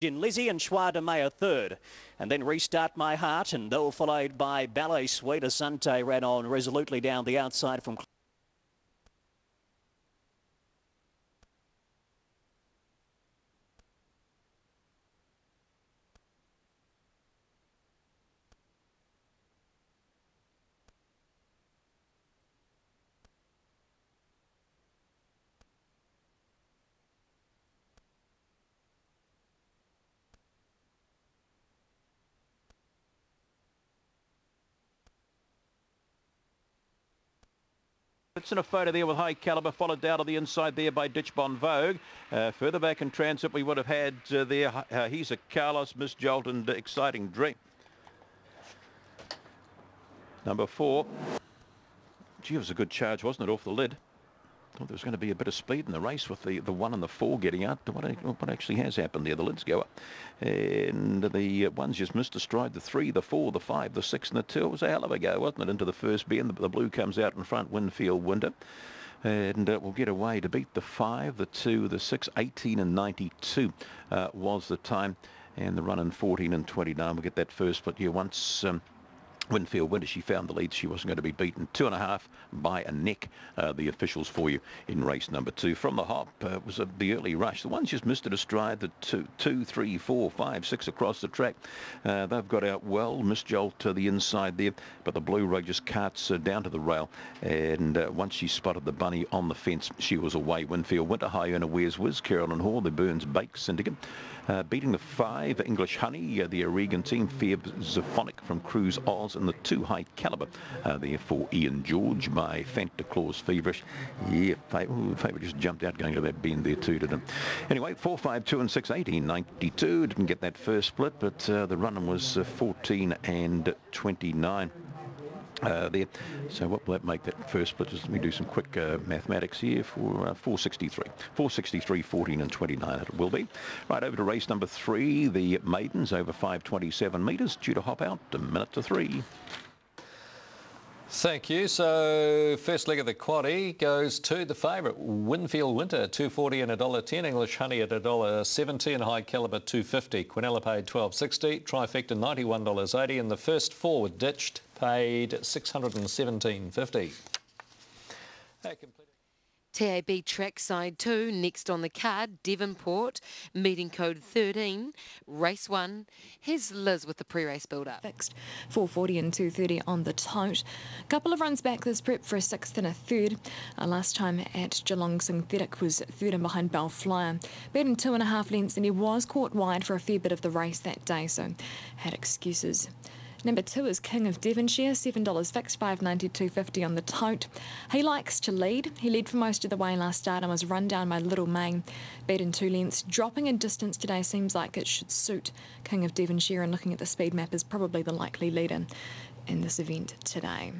in Lizzie and Schwa de May a third. And then Restart My Heart, and they'll followed by Ballet Suite. Asante ran on resolutely down the outside from It's in a photo there with High Caliber, followed down to the inside there by Ditch Bon Vogue. Further back in transit, we would have had there, he's a Carlos, Miss Jolt and Exciting Dream. Number 4. Gee, it was a good charge, wasn't it, off the lid? Thought there was going to be a bit of speed in the race with the 1 and the 4 getting out. What actually has happened there? The lids go up. And the ones just missed a stride. The 3, the 4, the 5, the 6 and the 2. It was a hell of a go, wasn't it? Into the first bend. The blue comes out in front, Winfield Winter. And will get away to beat the 5, the 2, the 6, 18 and 92 was the time. And the run in 14 and 29. We'll get that first split here once... Winfield Winter, she found the lead. She wasn't going to be beaten 2.5 by a neck. The officials for you in race number 2. From the hop was the early rush. The ones just missed it a stride. The 2, 3, 4, 5, 6 across the track. They've got out well. Miss Jolt to the inside there, but the blue rug just carts down to the rail. And once she spotted the bunny on the fence, she was away. Winfield Winter, High Earner, Where's Wiz, Carolyn Hall, the Burns Bake Syndicate. Beating the 5, English Honey, the Oregon team, Fair Zephonic from Cruise Oz, and the 2, High Caliber, there for Ian George by Fanta Claus Feverish. Yeah, Favourite just jumped out going to that bend there too, didn't it? Anyway, 4, 5, 2 and 6, 18, 92. Didn't get that first split, but the running was 14 and 29. There. So what will that make that first split? Just let me do some quick mathematics here for 463. 463, 14 and 29 it will be. Right, over to race number 3. The maidens over 527 metres, due to hop out a minute to 3. Thank you. So first leg of the quaddie goes to the favourite, Winfield Winter, $2.40 and $1.10. English Honey at $1.70 and High Caliber $2.50. Quinella paid $12.60. Trifecta $91.80, and the first 4 were ditched, paid $617.50. TAB trackside 2, next on the card, Devonport, meeting code 13, race 1. Here's Liz with the pre-race build-up. Fixed 440 and 230 on the tote. Couple of runs back this prep for a 6th and a 3rd. Last time at Geelong, Synthetic was 3rd and behind Bellflyer. Beaten 2.5 lengths, and he was caught wide for a fair bit of the race that day, so had excuses. Number 2 is King of Devonshire, $7 fixed, $5.92.50 on the tote. He likes to lead. He led for most of the way last start and was run down by Little May. Beaten 2 lengths. Dropping in distance today seems like it should suit King of Devonshire, and looking at the speed map is probably the likely leader in this event today.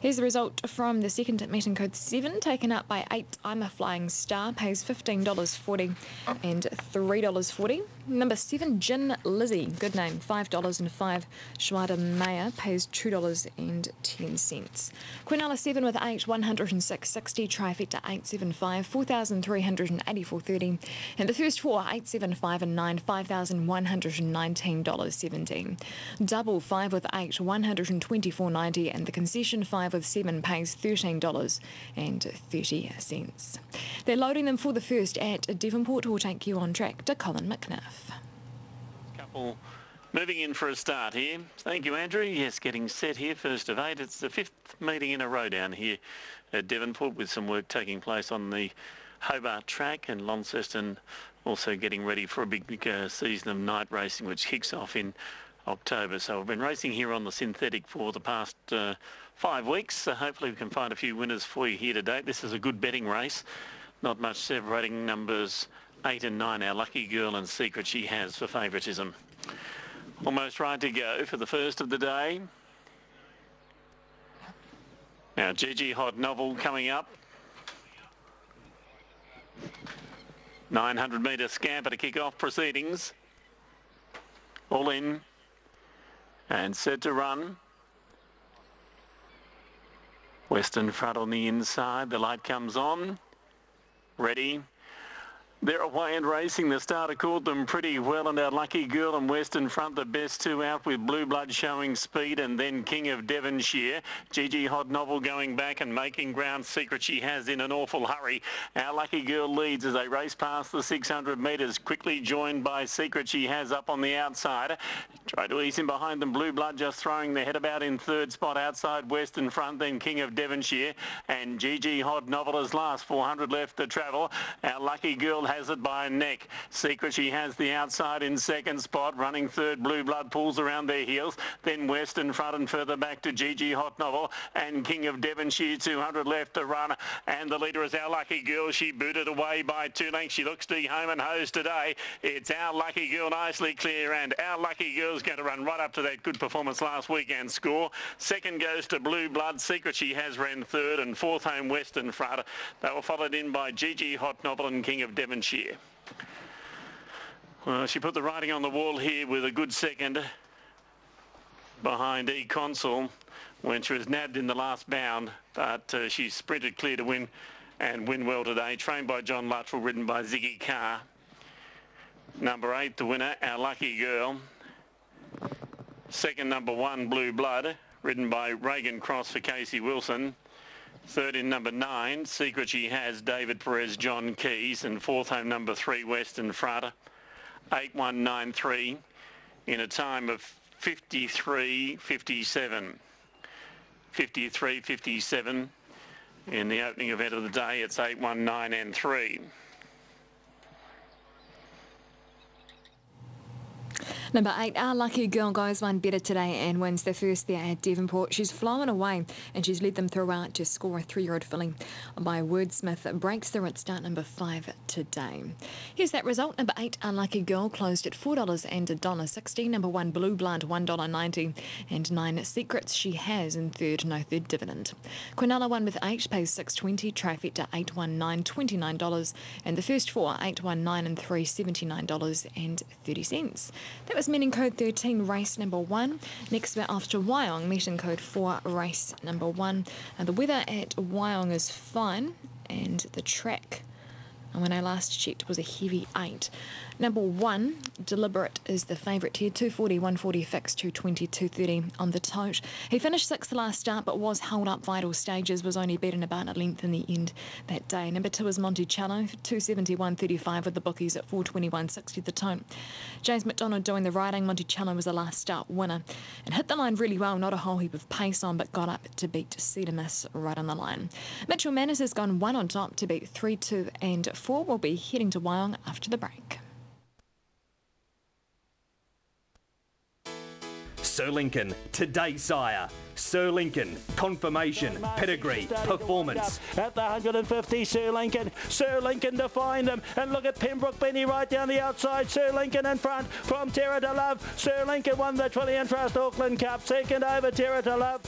Here's the result from the second at meeting code 7, taken up by 8. I'm a Flying Star, pays $15.40 and $3.40. Number 7, Gin Lizzie, good name, $5.05. Schwader Mayer pays $2.10. Quinella 7 with 8, $106.60. Trifecta 875, $4,384.30. And the first 4, 875 and 9, $5,119.17. Double 5 with 8, $124.90, and the concession 5 with 7 pays $13.30. They're loading them for the first at Devonport. We'll take you on track to Colin McNiff. Couple moving in for a start here. Thank you, Andrew. Yes, getting set here, first of 8. It's the 5th meeting in a row down here at Devonport, with some work taking place on the Hobart track, and Launceston also getting ready for a big season of night racing, which kicks off in October. So we've been racing here on the synthetic for the past 5 weeks. So hopefully we can find a few winners for you here today. This is a good betting race. Not much separating numbers 8 and 9. Our Lucky Girl and Secret she has for favouritism. Almost right to go for the first of the day. Now Gigi Hot Novel coming up. 900 metre scamper to kick off proceedings. All in and set to run. Western front on the inside. The light comes on. Ready. They're away and racing. The starter caught them pretty well, and our Lucky Girl and West in front, the best two out with Blue Blood showing speed, and then King of Devonshire. Gigi Hot Novel going back and making ground. Secret She Has in an awful hurry. Our Lucky Girl leads as they race past the 600 metres, quickly joined by Secret She Has up on the outside. Try to ease in behind them. Blue Blood just throwing their head about in third spot. Outside West in front, then King of Devonshire, and Gigi Hot Novel is last. 400 left to travel. Our Lucky Girl has it by a neck. Secret She Has the outside in second spot. Running third, Blue Blood pulls around their heels. Then West in front and further back to Gigi Hot Novel and King of Devonshire. 200 left to run. And the leader is Our Lucky Girl. She booted away by 2 lengths. She looks to be home and hose today. It's Our Lucky Girl nicely clear, and Our Lucky Girl's going to run right up to that good performance last weekend score. Second goes to Blue Blood. Secret She Has ran third, and fourth home West in front. They were followed in by Gigi Hot Novel and King of Devonshire. Well, she put the writing on the wall here with a good second behind E-Consul when she was nabbed in the last bound, but she sprinted clear to win and win well today. Trained by John Luttrell, ridden by Ziggy Carr. Number 8, the winner, Our Lucky Girl. Second, number 1, Blue Blood, ridden by Reagan Cross for Casey Wilson. Third in number 9, Secret She Has, David Perez, John Keys. And fourth home number 3, West in front. 8193 in a time of 53.57. 53.57 in the opening event of the day. It's 819 and 3. Number 8, Our Lucky Girl goes one better today and wins the first there at Devonport. She's flown away and she's led them throughout to score a 3-year-old filly by Wordsmith. Breaks through at start number 5 today. Here's that result. Number 8, Our Lucky Girl closed at $4 and $1.60. Number 1, Blue Blood, $1.90. And 9, Secrets She Has in third, no third dividend. Quinella won with 8, pays $6.20. Trifecta $819, $29. And the first 4, $819 and 3, $79.30. That was meeting code 13, race number 1. Next we're off to Wyong, meeting code 4, race number 1. And the weather at Wyong is fine, and the track, when I last checked, was a heavy 8. Number 1, Deliberate, is the favourite here. 240, 140 fixed, 220, 230 on the tote. He finished 6th last start, but was held up vital stages, was only beaten about a length in the end that day. Number 2 is Monticello, 270, 135 with the bookies at 421, 60 the tote. James McDonald doing the riding. Monticello was the last start winner and hit the line really well. Not a whole heap of pace on, but got up to beat Cedar Miss right on the line. Mitchell Manners has gone 1 on top to beat 3, 2 and 4. We'll be heading to Wyong after the break. Sir Lincoln, today sire. Sir Lincoln, confirmation, pedigree, performance. At the 150, Sir Lincoln to find them. And look at Pembroke Benny right down the outside. Sir Lincoln in front from Terra to Love. Sir Lincoln won the Trillion Trust Auckland Cup. Second over Terra to Love.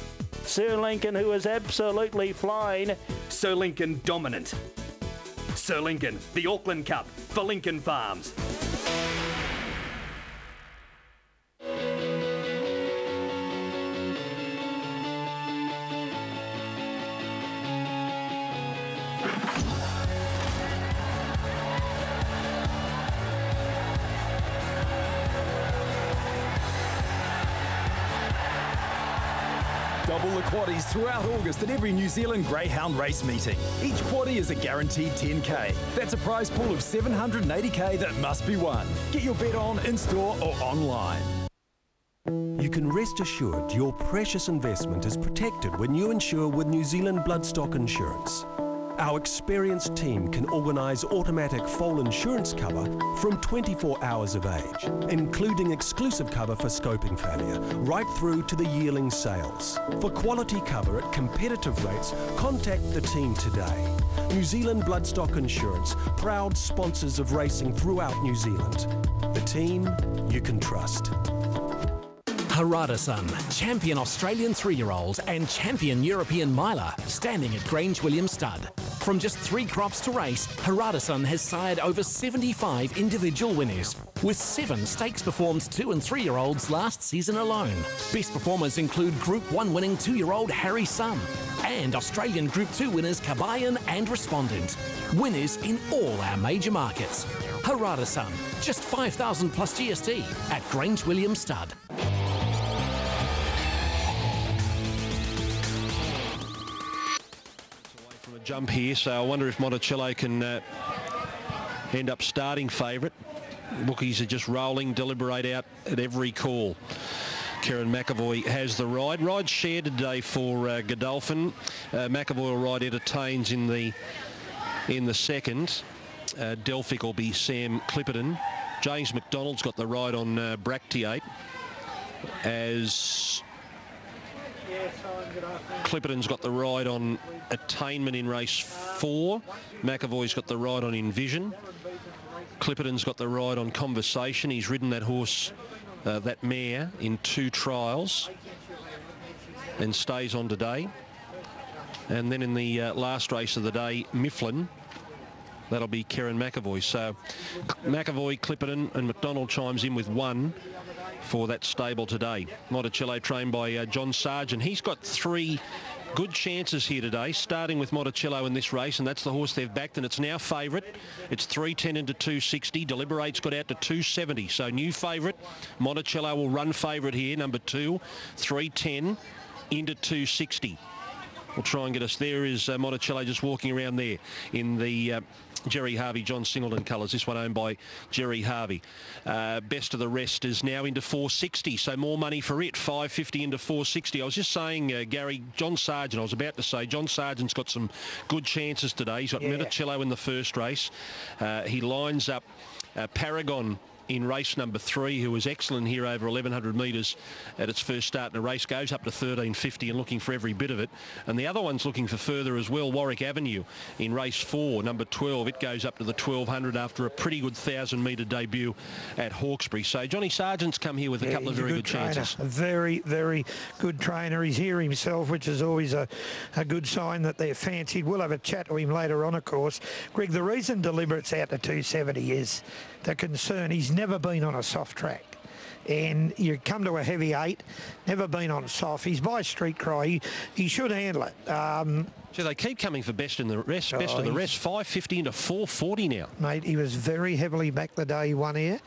Sir Lincoln, who is absolutely flying. Sir Lincoln dominant. Sir Lincoln, the Auckland Cup for Lincoln Farms. Double the quaddies throughout August at every New Zealand Greyhound race meeting. Each quaddie is a guaranteed 10k. That's a prize pool of 780k that must be won. Get your bet on, in-store or online. You can rest assured your precious investment is protected when you insure with New Zealand Bloodstock Insurance. Our experienced team can organise automatic foal insurance cover from 24 hours of age, including exclusive cover for scoping failure, right through to the yearling sales. For quality cover at competitive rates, contact the team today. New Zealand Bloodstock Insurance, proud sponsors of racing throughout New Zealand. The team you can trust. Harada-san, champion Australian 3-year-old and champion European miler, standing at Grange William Stud. From just 3 crops to race, Harada-san has sired over 75 individual winners, with 7 stakes performed 2 and 3-year-olds last season alone. Best performers include Group 1 winning 2-year-old Harry Sum and Australian Group 2 winners Kabayan and Respondent. Winners in all our major markets. Harada-san, just 5,000 plus GST at Grange William Stud. From a jump here, so I wonder if Monticello can end up starting favourite. Bookies are just rolling, deliberate out at every call. Karen McAvoy has the ride. Ride shared today for Godolphin. McAvoy will ride Entertains in the second. Delphic will be Sam Clipperton. James McDonald's got the ride on Bractiate, as Clipperton's got the ride on Attainment in race 4. McAvoy's got the ride on Envision. Clipperton's got the ride on Conversation. He's ridden that horse, that mare, in 2 trials and stays on today. And then in the last race of the day, Mifflin, that'll be Karen McAvoy. So McAvoy, Clipperton and McDonald chimes in with 1 for that stable today. Monticello trained by John Sargent. He's got 3 good chances here today, starting with Monticello in this race, and that's the horse they've backed, and it's now favourite. It's 3.10 into 2.60. Deliberate's got out to 2.70, so new favourite. Monticello will run favourite here, number 2, 3.10 into 2.60. We'll try and get us there. Is Monticello just walking around there in the Jerry Harvey, John Singleton colours. This one owned by Jerry Harvey. Best of the Rest is now into 4.60, so more money for it. 5.50 into 4.60. I was just saying, Gary, John Sargent, I was about to say, John Sargent's got some good chances today. He's got Monticello in the first race. He lines up Paragon in race number 3, who was excellent here over 1,100 metres at its first start in a race, goes up to 13.50 and looking for every bit of it. And the other one's looking for further as well. Warwick Avenue in race 4, number 12. It goes up to the 1,200 after a pretty good 1,000-metre debut at Hawkesbury. So Johnny Sargent's come here with a couple of very good chances. A very, very good trainer. He's here himself, which is always a good sign that they're fancied. We'll have a chat to him later on, of course. Greg, the reason Deliberate's out to 270 is the concern. He's never been on a soft track, and you come to a heavy 8, never been on soft. He's by Street Cry. He should handle it. So they keep coming for best in the rest. Best of the rest. 5.50 into 4.40 now. Mate, he was very heavily back the day he won here.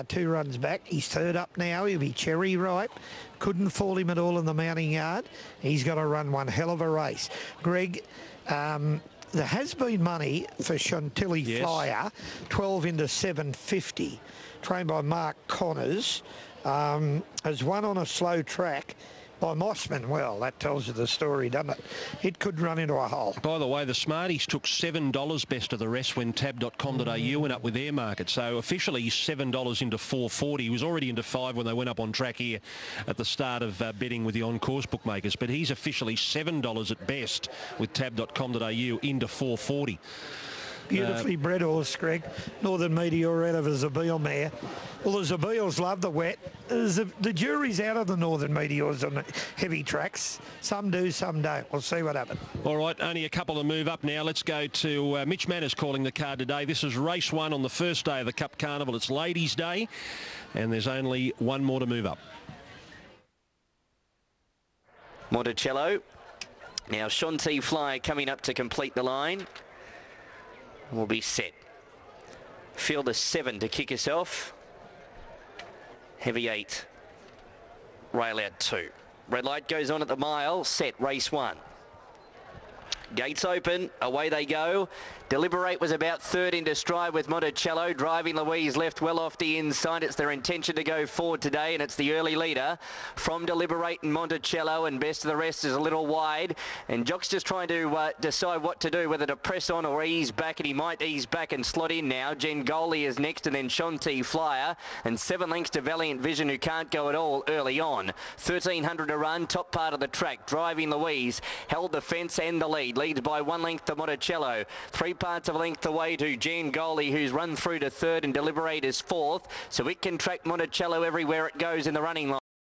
2 runs back. He's third up now. He'll be cherry ripe. Couldn't fall him at all in the mounting yard. He's got to run one hell of a race. Greg, there has been money for Chantilly Flyer, 12 into 7.50, trained by Mark Connors, has won on a slow track by Mossman. Well, that tells you the story, doesn't it? It could run into a hole. By the way, the Smarties took $7 best of the rest when tab.com.au went up with their market. So officially $7 into 4.40. He was already into 5 when they went up on track here at the start of betting with the on-course bookmakers. But he's officially $7 at best with tab.com.au into 4.40. Beautifully bred horse, Greg. Northern Meteor out of a Zabeel mare. Well, the Zabeels love the wet. The jury's out of the Northern Meteors on the heavy tracks. Some do, some don't. We'll see what happens. All right, only a couple to move up now. Let's go to Mitch Manners calling the card today. This is race 1 on the first day of the Cup Carnival. It's Ladies' Day, and there's only one more to move up. Monticello. Now Chantilly Fly coming up to complete the line. Will be set. Field is 7 to kick us off. Heavy 8. Rail out 2. Red light goes on at the mile. Set. Race 1. Gates open. Away they go. Deliberate was about third into stride with Monticello. Driving Louise left well off the inside. It's their intention to go forward today, and it's the early leader from Deliberate and Monticello, and Best of the Rest is a little wide. And Jock's just trying to decide what to do, whether to press on or ease back, and he might ease back and slot in now. Jen Goley is next, and then Chantilly Flyer, and 7 lengths to Valiant Vision, who can't go at all early on. 1,300 to run, top part of the track. Driving Louise held the fence and the lead. Leads by 1 length to Monticello. 3 parts of a length away to Jan Goley, who's run through to 3rd, and Deliberate is 4th. So it can track Monticello everywhere it goes in the running line.